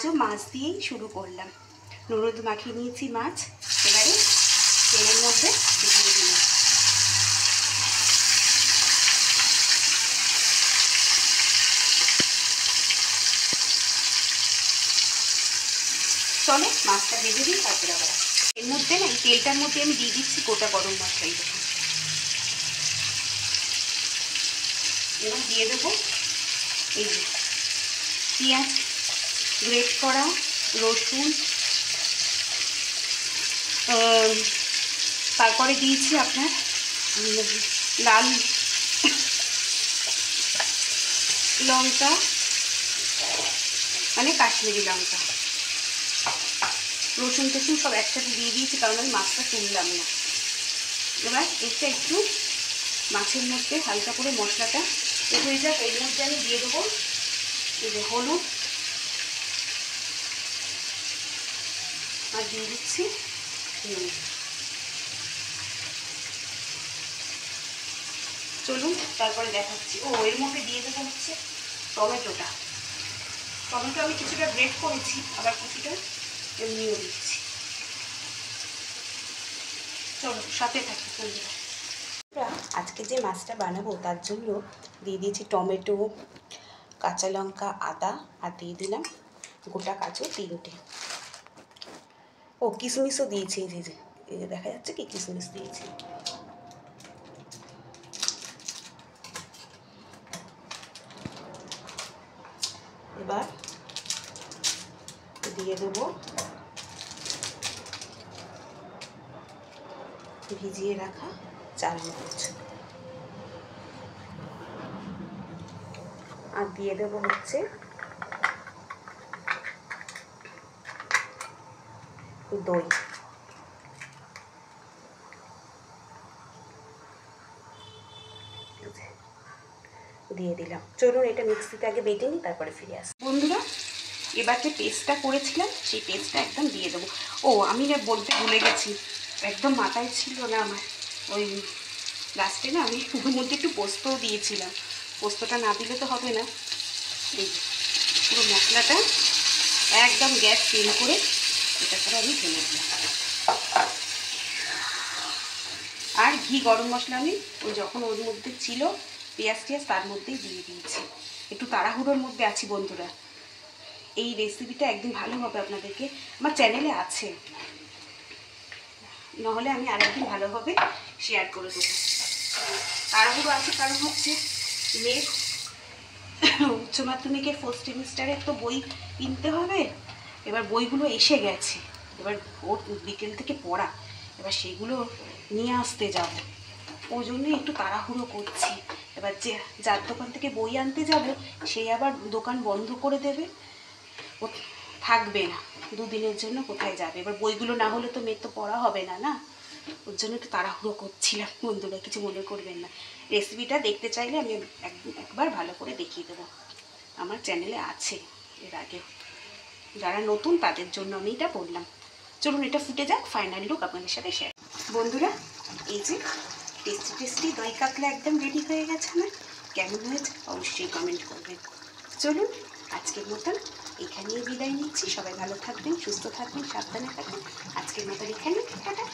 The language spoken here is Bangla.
আজও মাছ দিয়েই শুরু করলাম। নুন মাখিয়ে নিয়েছি মাছ, এবারে তেলের মধ্যে দিয়ে দিলাম। চলো মাছটা ভেজে দিই, তারপরে আবার এর মধ্যে না, এই তেলটার মধ্যে আমি দিয়ে দিচ্ছি গোটা গরম মশলা। এই দেখুন, এবার দিয়ে দেবো এই যে পেঁয়াজ গ্রেট করা, রসুন, তারপরে দিয়েছি আপনার লাল লঙ্কা, মানে কাশ্মীরি লঙ্কা, রসুন টসুন সব একসাথে দিয়ে দিয়েছি, কারণ আমি মাছটা তুললাম না। এবার এটা একটু মাছের মধ্যে হালকা করে মশলাটা হয়ে যাক, এর মধ্যে আমি দিয়ে দেবো এই যে হলুদ, আর দিয়ে দিচ্ছি নুন। চলুন তারপরে দেখাচ্ছি। এর মধ্যে দিয়ে দেবো হচ্ছে টমেটোটা। টমেটো আমি কিছুটা গ্রেট করেছি, আবার কিছুটা এমনিও দিচ্ছি। চলো সাথে থাকি বন্ধুরা। আজকে যে মাছটা বানাবো তার জন্য দিয়ে দিয়েছি টমেটো, কাঁচা লঙ্কা, আদা, আর দিয়ে দিলাম গোটা কাজু 3টে। কিশমিশও দিয়েছি, এই যে দেখা যাচ্ছে কি কিশমিশ দিয়েছি। এবার দিয়ে দেবো ভিজিয়ে রাখা চাল মরিচ, আর দিয়ে দেবো হচ্ছে দই। দিয়ে দিলাম। চলুন এটা মিক্সিতে আগে বেটে নিই, তারপরে ফিরে আসি। বন্ধুরা, এবার যে পেস্টটা করেছিলাম সেই পেস্টটা একদম দিয়ে দেবো। আমি না বলতে ভুলে গেছি, একদম মাথায় ছিল না আমার। ওই লাস্টে না আমি ওর মধ্যে একটু পোস্তও দিয়েছিলাম। পোস্তটা না দিলে তো হবে না। এই পুরো মশলাটা একদম গ্যাস সিম করে এটা করে আমি ঢেলে দিলাম। আর ঘি গরম মশলা আমি যখন ওর মধ্যে ছিল পেঁয়াজ টিয়াজ তার মধ্যেই দিয়ে দিয়েছি। একটু তাড়াহুড়োর মধ্যে আছি বন্ধুরা। এই রেসিপিটা একদিন ভালোভাবে আপনাদেরকে আমার চ্যানেলে আছে, নাহলে আমি আরেকদিন ভালোভাবে শেয়ার করে দেবো। তাড়াহুড়ো আছে কারণ হচ্ছে মেয়ের উচ্চ মাধ্যমিকের 4th সেমিস্টারের তো বই কিনতে হবে। এবার বইগুলো এসে গেছে, এবার ওর বিকেল থেকে পড়া, এবার সেগুলো নিয়ে আসতে যাব, ওই জন্যই একটু তাড়াহুড়ো করছি। এবার যার দোকান থেকে বই আনতে যাব সেই আবার দোকান বন্ধ করে দেবে, ও থাকবে না 2 দিনের জন্য, কোথায় যাবে? এবার বইগুলো না হলে তো মেয়ের তো পড়া হবে না, না? ওর জন্য একটু তাড়াহুড়ো করছিলাম বন্ধুরা, কিছু মনে করবেন না। রেসিপিটা দেখতে চাইলে আমি একবার ভালো করে দেখিয়ে দেবো, আমার চ্যানেলে আছে এর আগে। যারা নতুন তাদের জন্য আমি এটা বললাম। চলুন এটা ফুটে যাক, ফাইনাল লুক আপনাদের সাথে শেয়ার। বন্ধুরা, এই যে টেস্টি টেস্টি দই কাতলা একদম রেডি হয়ে গেছে আমার। কেমন হয়েছে অবশ্যই কমেন্ট করবেন। চলুন আজকের মতন এখানেই বিদায় নিচ্ছি। সবাই ভালো থাকবেন, সুস্থ থাকবেন, সাবধানে থাকবেন। আজকের মতন এখানে টাটা।